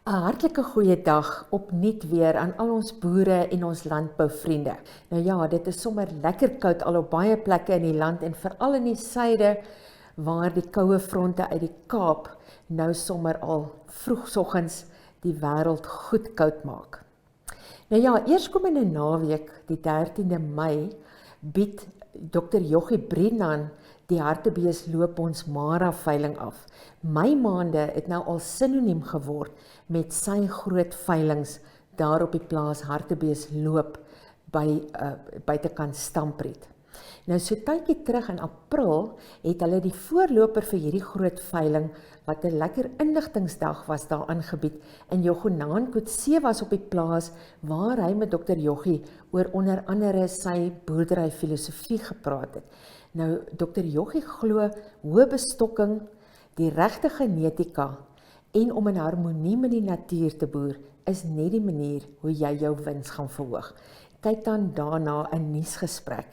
'n Hartlike goeie dag opnuut weer aan al ons boere en ons landbouvriende. Nou ja, dit is sommer lekker koud al op baie plekke in die land en veral in die suide waar die koue fronte uit die Kaap nou sommer al vroegsoggens die wêreld goed koud maak. Nou ja, eerskomende naweek, die 13de Mei, bied Dr. Joggie Briedenhann die Hartebeestloop Bonsmara-veiling af. My maande het nou al sinoniem geword met sy groot veilings daar op die plaas Hartebeestloop buitekant Stampriet. Nou so tydjie terug in April het hulle die voorloper vir hierdie groot veiling wat 'n lekker inligtingsdag was daar aangebied en Jogonaan Kutse was op die plaas waar hy met Dr. Joggie oor onder andere sy boerdery filosofie gepraat het. Nou Dr. Joggie glo hoë bestokking, die regte genetika en om in harmonie met die natuur te boer is net die manier hoe jy jou wins gaan verhoog. Kyk dan daarna 'n Nuusgesprek.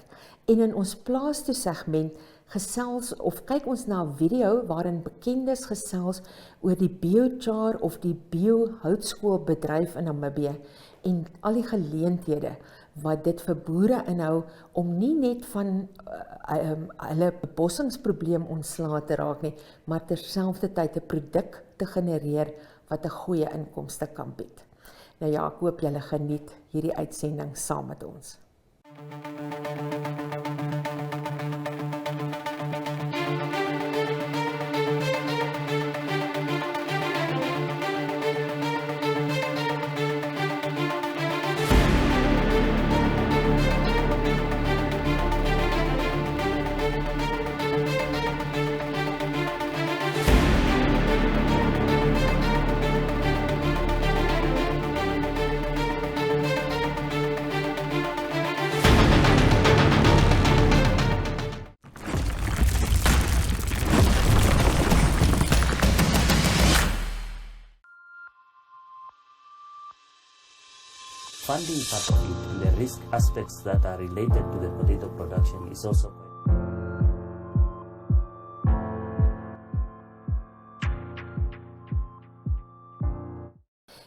En in ons Plaas Toe segment gesels of kyk ons na 'n video waarin bekendes gesels oor die biochar of die biohoutskool bedryf in Namibië en al die geleenthede wat dit vir boere inhou om nie net van hulle bebossingsprobleem ontslae te raak nie, maar terselfdertyd 'n produk te genereer wat 'n goeie inkomste kan bied. Nou ja, ek hoop julle geniet hierdie uitsending saam met ons. Funding part of it and the risk aspects that are related to the potato production is also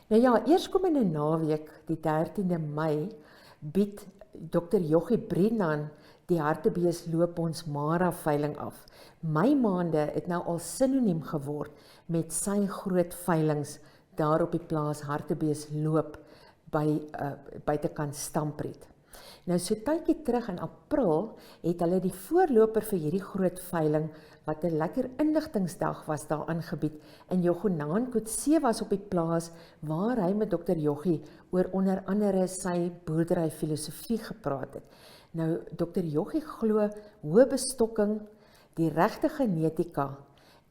Nou ja, eerskomende naweek, die 13de Mei, bied Dr. Joggie Briedenhann die Hartebeestloop Bonsmara-veiling af. My maande het nou al sinoniem geword met sy groot veilings daar op die plaas Hartebeestloop buitekant Stampriet. Nou so tydjie terug in April het hulle die voorloper vir hierdie groot veiling wat 'n lekker inligtingsdag was daar aangebied en Jogonaan Kutse was op die plaas waar hy met Dr. Joggie oor onder andere sy boerdery filosofie gepraat het. Nou Dr. Joggie glo hoë bestokking, die regte genetika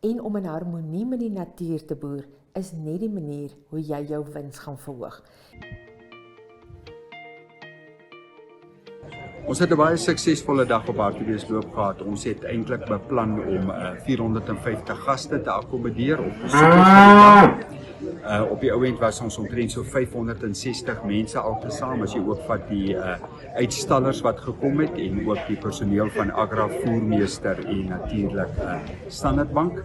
en om in harmonie met die natuur te boer is net die manier hoe jy jou wins gaan verhoog. Ons het 'n baie suksesvolle dag op Hartebeestloop gehad. Ons het eintlik beplan om 450 gaste te akkommodeer op besoekers vir die dag. Op die ou end was ons omtrent so 560 mense altesaam, as jy ook vat die uitstallers wat gekom het en ook die personeel van Agra voermeester en natuurlik Standaardbank.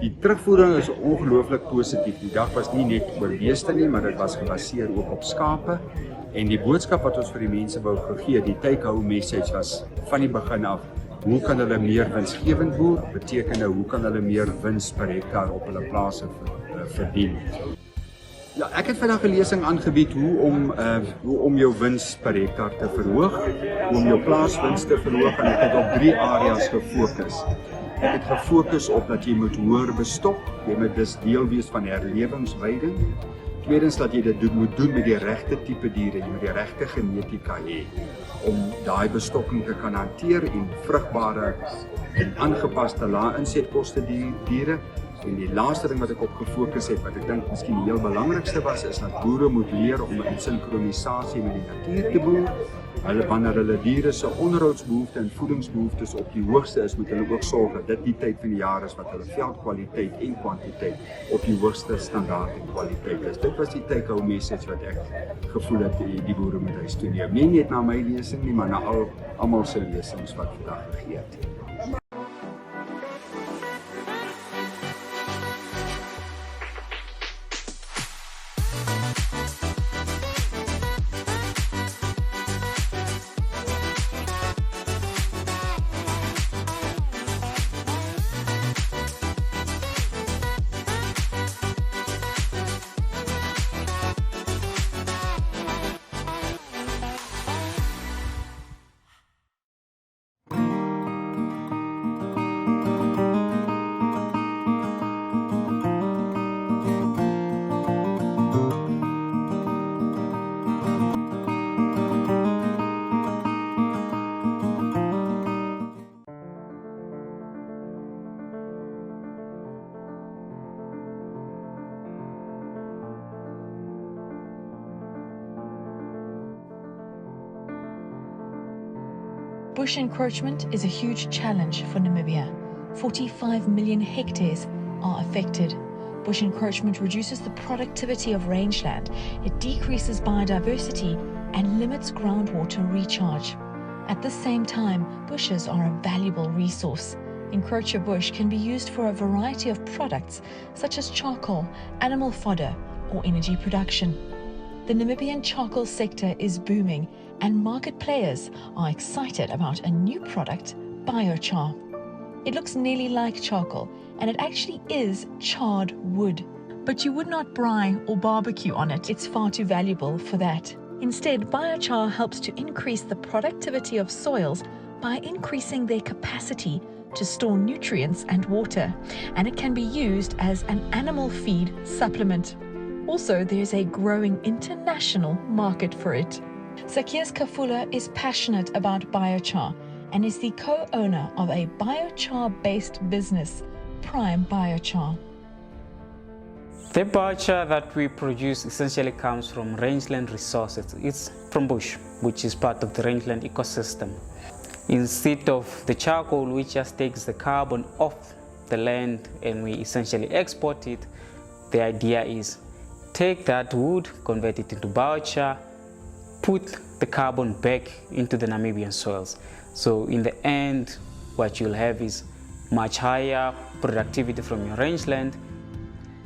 Die terugvoering is ongelooflik positief. Die dag was nie net oor beeste nie, maar dit was gebaseer ook op skape. En die boodskap wat ons vir die mense wou gegee, die take-home message was van die begin af, hoe kan hulle meer winsgewend boer, beteken hoe kan hulle meer wins per hektaar op hulle plase verdien. Ja, ek het vandag 'n lesing aangebied hoe om jou wins per hektaar te verhoog, hoe om jou plaaswins te verhoog en ek het op 3 areas gefokus. Ek het gefokus op dat jy moet hoër bestok, jy moet dus deel wees van herlewingsweiding. Tweedens dat jy dit moet doen met die regte tipe diere, jy moet die regte genetika hê om daai bestokking te kan hanteer en vrugbare en aangepaste lae insetkoste diere. En die laaste ding wat ek op gefokus het, wat ek dink miskien die heel belangrikste was, is dat boere moet leer om in sinkronisasie met die natuur te boer. Wanneer hulle diere se onderhoudsbehoeftes en voedingsbehoeftes op die hoogste is, moet hulle ook sorg dat dit die tyd van die jaar is wat hulle veldkwaliteit en kwantiteit op die hoogste standaard en kwaliteit is. Dit was die take-home message wat ek gevoel het die boere moet huis toe neem. Nie net na my lesing nie, maar na almal se lesings wat vandag gegee het. Bush encroachment is a huge challenge for Namibia. 45 million hectares are affected. Bush encroachment reduces the productivity of rangeland, it decreases biodiversity and limits groundwater recharge. At the same time, bushes are a valuable resource. Encroacher bush can be used for a variety of products such as charcoal, animal fodder or energy production. The Namibian charcoal sector is booming and market players are excited about a new product, biochar. It looks nearly like charcoal, and it actually is charred wood. But you would not brine or barbecue on it. It's far too valuable for that. Instead, biochar helps to increase the productivity of soils by increasing their capacity to store nutrients and water, and it can be used as an animal feed supplement. Also, there's a growing international market for it. Zacchaeus Kafula is passionate about biochar and is the co-owner of a biochar-based business, Prime Biochar. The biochar that we produce essentially comes from rangeland resources. It's from bush, which is part of the rangeland ecosystem. Instead of the charcoal, which just takes the carbon off the land and we essentially export it, the idea is take that wood, convert it into biochar, put the carbon back into the Namibian soils. So in the end, what you'll have is much higher productivity from your rangeland.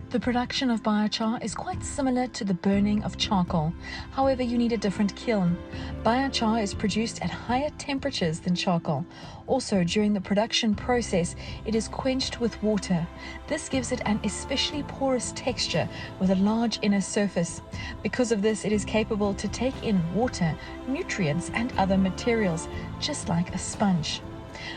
The production of biochar is quite similar to the burning of charcoal. However, you need a different kiln. Biochar is produced at higher temperatures than charcoal. Also, during the production process, it is quenched with water. This gives it an especially porous texture with a large inner surface. Because of this, it is capable to take in water, nutrients, and other materials, just like a sponge.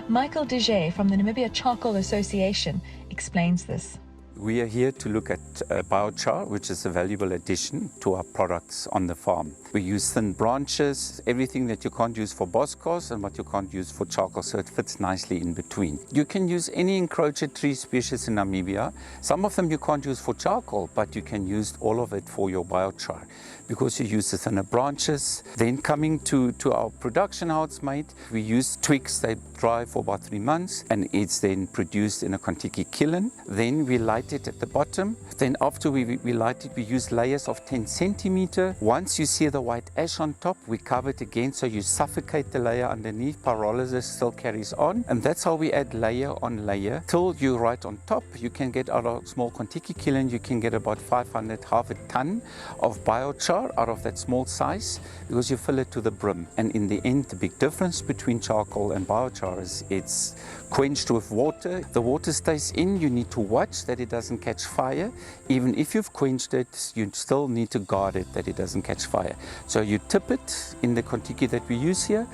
Michael Deje from the Namibia Charcoal Association explains this. We are here to look at biochar, which is a valuable addition to our products on the farm. We use thin branches, everything that you can't use for boscos and what you can't use for charcoal, so it fits nicely in between. You can use any encroacher tree species in Namibia. Some of them you can't use for charcoal, but you can use all of it for your biochar because you use the thinner branches. Then coming to our production, how it's made, we use twigs that dry for about 3 months and it's then produced in a Kontiki kiln. Then we light it at the bottom. Then after we light it, we use layers of 10 centimeter. Once you see the white ash on top, we cover it again so you suffocate the layer underneath. Pyrolysis still carries on, and that's how we add layer on layer till you right on top. You can get out of a small Kontiki kiln, you can get about 500, half a ton of biochar out of that small size because you fill it to the brim. And in the end, the big difference between charcoal and biochar is it's quenched with water. The water stays in. You need to watch that it doesn't catch fire. Even if you've quenched it, you still need to guard it that it doesn't catch fire. So you tip it in the Kontiki that we use here,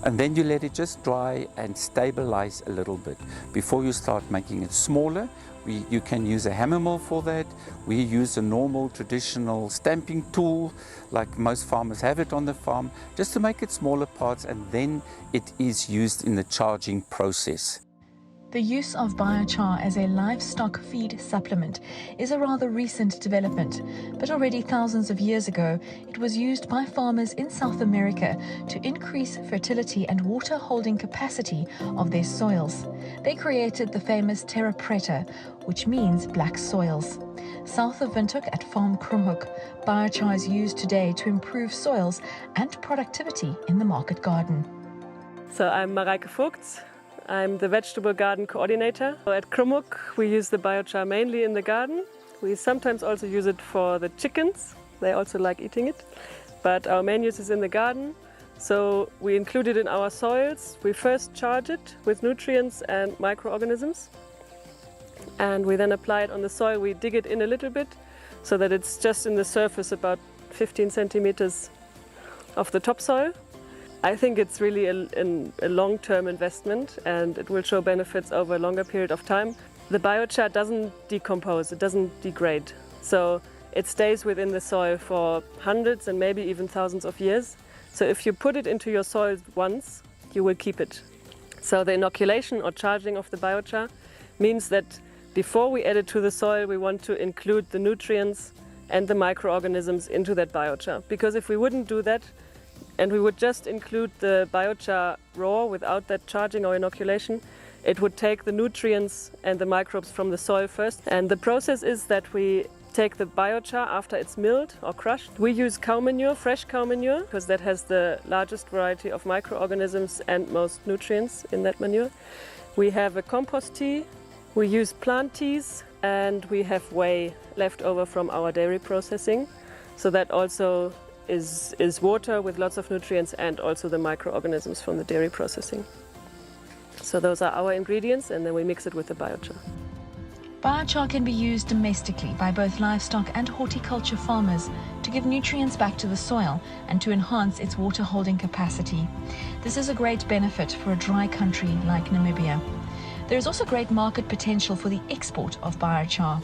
and then you let it just dry and stabilize a little bit before you start making it smaller. You can use a hammer mill for that. We use a normal traditional stamping tool like most farmers have it on the farm just to make it smaller parts, and then it is used in the charging process. The use of biochar as a livestock feed supplement is a rather recent development, but already thousands of years ago, it was used by farmers in South America to increase fertility and water holding capacity of their soils. They created the famous terra preta, which means black soils. South of Windhoek at Farm Krumhoek, biochar is used today to improve soils and productivity in the market garden. So I'm Marijke Vogts. I'm the vegetable garden coordinator. At Krumhoek we use the biochar mainly in the garden. We sometimes also use it for the chickens. They also like eating it. But our main use is in the garden. So we include it in our soils. We first charge it with nutrients and microorganisms. And we then apply it on the soil. We dig it in a little bit so that it's just in the surface about 15 centimeters of the topsoil. I think it's really a long-term investment and it will show benefits over a longer period of time. The biochar doesn't decompose, it doesn't degrade. So it stays within the soil for hundreds and maybe even thousands of years. So if you put it into your soil once, you will keep it. So the inoculation or charging of the biochar means that before we add it to the soil, we want to include the nutrients and the microorganisms into that biochar. Because if we wouldn't do that, and we would just include the biochar raw without that charging or inoculation, it would take the nutrients and the microbes from the soil first. And the process is that we take the biochar after it's milled or crushed. We use cow manure, fresh cow manure, because that has the largest variety of microorganisms and most nutrients in that manure. We have a compost tea, we use plant teas, and we have whey left over from our dairy processing. So that also is water with lots of nutrients and also the microorganisms from the dairy processing. So those are our ingredients, and then we mix it with the biochar. Biochar can be used domestically by both livestock and horticulture farmers to give nutrients back to the soil and to enhance its water holding capacity. This is a great benefit for a dry country like Namibia. There is also great market potential for the export of biochar.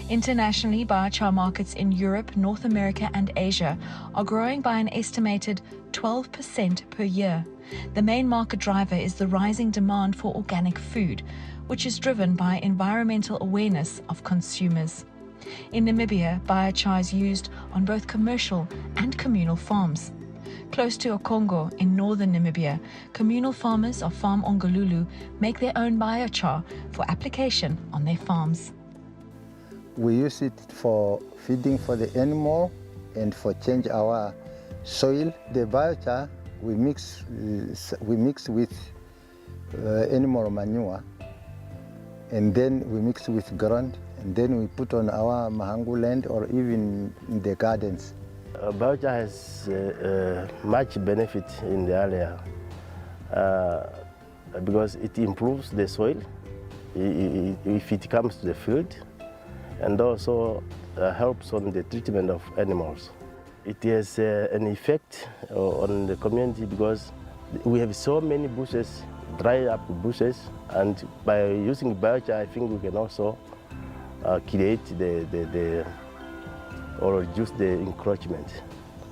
Internationally, biochar markets in Europe, North America and Asia are growing by an estimated 12% per year. The main market driver is the rising demand for organic food, which is driven by environmental awareness of consumers. In Namibia, biochar is used on both commercial and communal farms. Close to Okongo in northern Namibia, communal farmers of Farm Ongolulu make their own biochar for application on their farms. We use it for feeding for the animal and for change our soil. The biochar we mix with animal manure, and then we mix with ground, and then we put on our mahangu land or even in the gardens. Biochar has much benefit in the area because it improves the soil if it comes to the field, and also helps on the treatment of animals. It has an effect on the community because we have so many bushes, dry up bushes, and by using biochar, I think we can also create or reduce the encroachment.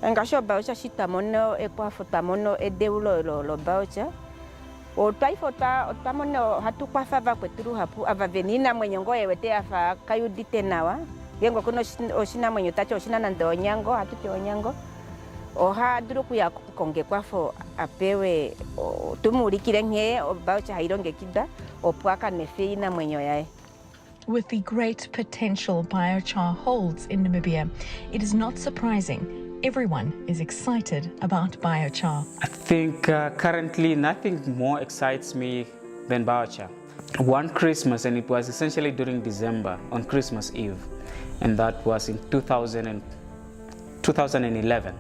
Engasho baucha shitamono ekwa fotamono edeulo lo baucha. O tai fota otamono hatu kwa fava kweturu hapu avavenina mwenyongo yewete afa kayudite nawa. Yengo kuno oshina mwenyo tacho oshina nando onyango hatu te onyango. Oha duru kuya konge kwafo apewe tumurikire nke baucha haironge kida opwaka nefeina mwenyo yae. With the great potential biochar holds in Namibia, it is not surprising everyone is excited about biochar. I think currently nothing more excites me than biochar. One Christmas, and it was essentially during December, on Christmas Eve, and that was in 2011.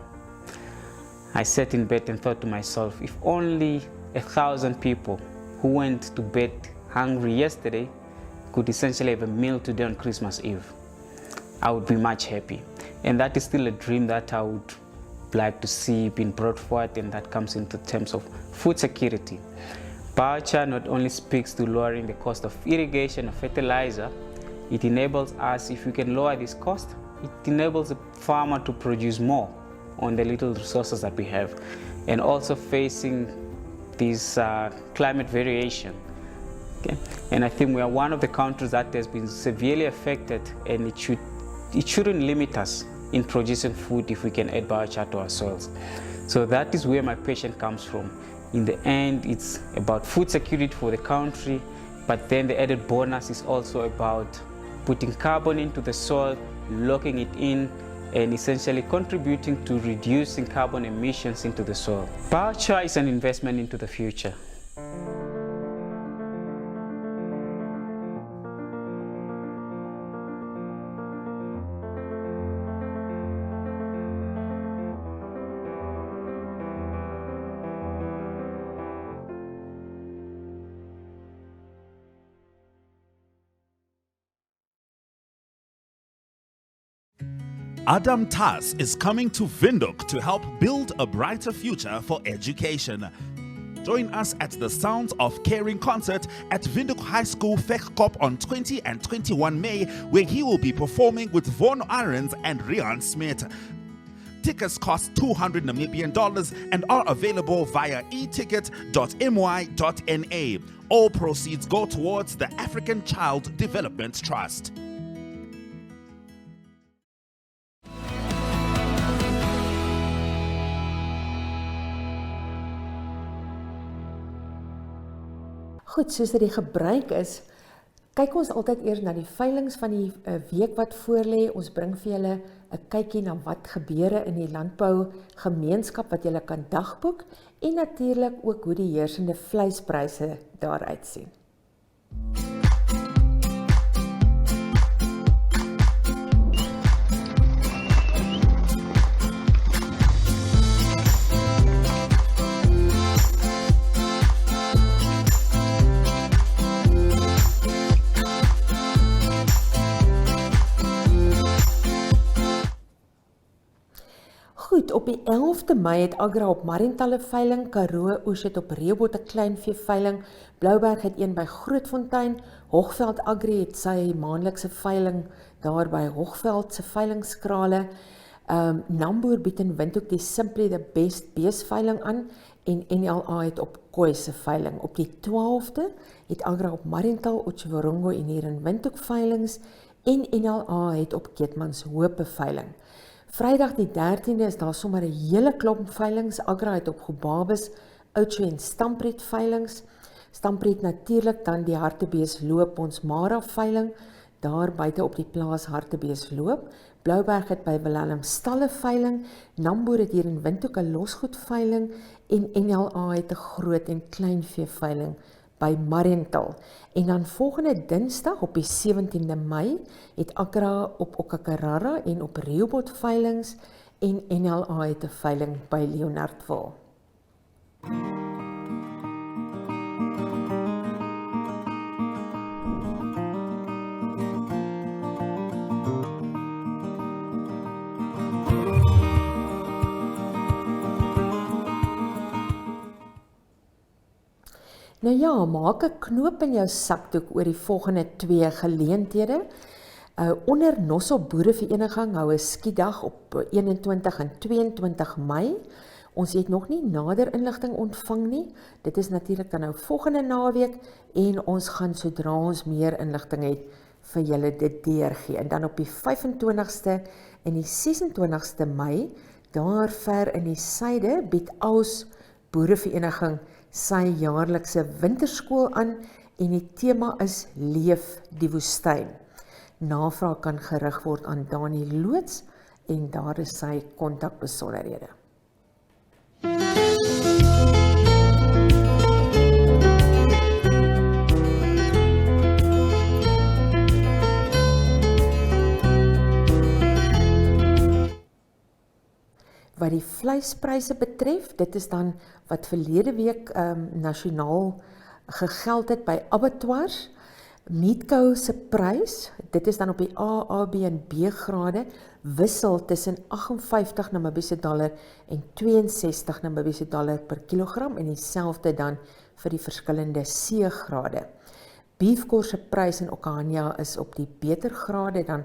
I sat in bed and thought to myself, if only 1,000 people who went to bed hungry yesterday could essentially have a meal today on Christmas Eve, I would be much happy. And that is still a dream that I would like to see being brought forward, and that comes into terms of food security. Biochar not only speaks to lowering the cost of irrigation or fertilizer, it enables us, if we can lower this cost, it enables the farmer to produce more on the little resources that we have, and also facing this climate variation. Okay. And I think we are one of the countries that has been severely affected, and it shouldn't limit us in producing food if we can add biochar to our soils. So that is where my passion comes from. In the end, it's about food security for the country, but then the added bonus is also about putting carbon into the soil, locking it in, and essentially contributing to reducing carbon emissions into the soil. Biochar is an investment into the future. Adam Tas is coming to Vindhoek to help build a brighter future for education. Join us at the Sounds of Caring concert at Vindhoek High School Vegkop on 20 and 21 May, where he will be performing with Von Arends and Rian Smith. Tickets cost $200 Namibian and are available via eticket.my.na. All proceeds go towards the African Child Development Trust. Goed, soos dit die gebruik is, kyk ons altyd eers na die veilings van die week wat voorlê. Ons bring vir julle 'n kykie na wat gebeure in die landbou gemeenskap wat julle kan dagboek en natuurlik ook hoe die heersende vleispryse daar uitsien. Goed, op die 11de Mei het Agra op Mariental veiling, Karoo Oes het op Rehoboth 'n kleinvee veiling, Blouberg het een by Grootfontein, Hoogveld Agri het sy maandelikse veiling daar by Hoogveld se veilingskrale, Namboer bied in Windhoek die Simply the Best beesveiling aan en NLA het op Khoi se veiling. Op die 12de het Agra op Mariental, Otjiwarongo en hier in Windhoek veilings en NLA het op Keetmanshoop 'n veiling. Vrydag die 13de is daar sommer 'n hele klomp veilings. Agra het op Gobabis, Oudtshoorn en Stampriet veilings. Stampriet natuurlik dan die Hartebeestloop Bonsmara veiling daar buite op die plaas Hartebeestloop. Blouberg het by Wilhelmstalle veiling, Namboer het hier in Windhoek 'n losgoed veiling en NLA het 'n groot en kleinvee veiling by Mariental. En dan volgende Dinsdag op die 17de Mei het Agra op Okakarara en op Rehoboth veilings en NLA het 'n veiling by Leonardville. Nou ja, maak 'n knoop in jou sakdoek oor die volgende 2 geleenthede. Onder Nossel Boerevereniging hou 'n skiedag op 21 en 22 Mei. Ons het nog nie nader inligting ontvang nie. Dit is natuurlik dan nou volgende naweek en ons gaan sodra ons meer inligting het vir julle dit deurgee. En dan op die 25ste en die 26ste Mei, daar ver in die suide, bied Aus Boerevereniging sy jaarlikse winterskool aan en die tema is Leef die woestyn. Navraag kan gerig word aan Dani Loods en daar is sy kontakbesonderhede. Wat die vleispryse betref, dit is dan wat verlede week nasionaal gegeld het by abattoirs. Meatco se prys, dit is dan op die A, B en B grade, wissel tussen 58 Namibiese dollar en 62 Namibiese dollar per kilogram en dieselfde dan vir die verskillende C grade. Beefcore se prys in Okania is op die beter grade dan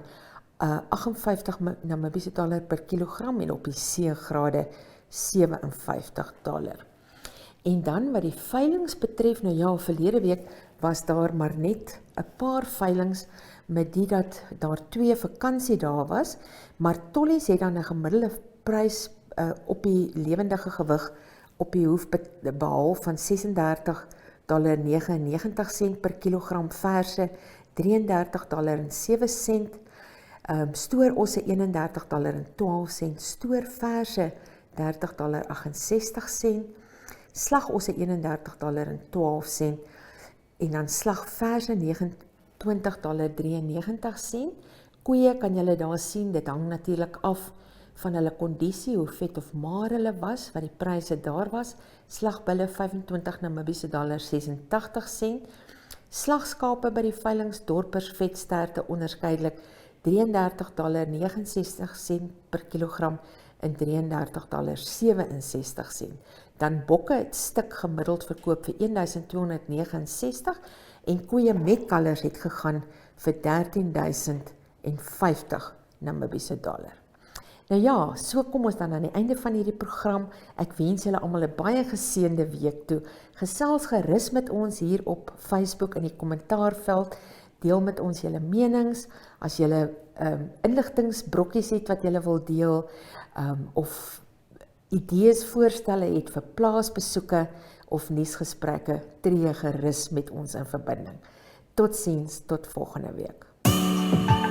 58 Namibiese dollar per kilogram en op die C grade 57 dollar. En dan wat die veilings betref, nou ja, verlede week was daar maar net 'n paar veilings met die dat daar 2 vakansiedae was, maar Tollies het dan 'n gemiddelde prys op die lewendige gewig op die hoof behaal van $36.99 per kilogram verse, $33.07, stoorosse $31.12, stoorverse $30.68, slagosse $31.12 en dan slagverse $29.93. Koeie kan julle daar sien, dit hang natuurlik af van hulle kondisie, hoe vet of maar hulle was, wat die pryse daar was. Slagbulle $25 Namibiese dollar 86 slagskape by die veilings dorpers vetsterte onderskeidelik $33.69 per kilogram en $33.67. Dan bokke het stuk gemiddeld verkoop vir $1,269 en koeie met kalvers het gegaan vir $13.050 Namibiese dollar. Nou ja, so kom ons dan aan die einde van hierdie program. Ek wens julle almal 'n baie geseënde week toe. Gesels gerus met ons hier op Facebook in die kommentaarveld. Deel met ons julle menings, as julle inligtingsbrokkies het wat julle wil deel, of idees, voorstelle het vir plaasbesoeke of nuusgesprekke, tree gerus met ons in verbinding. Totsiens, tot volgende week.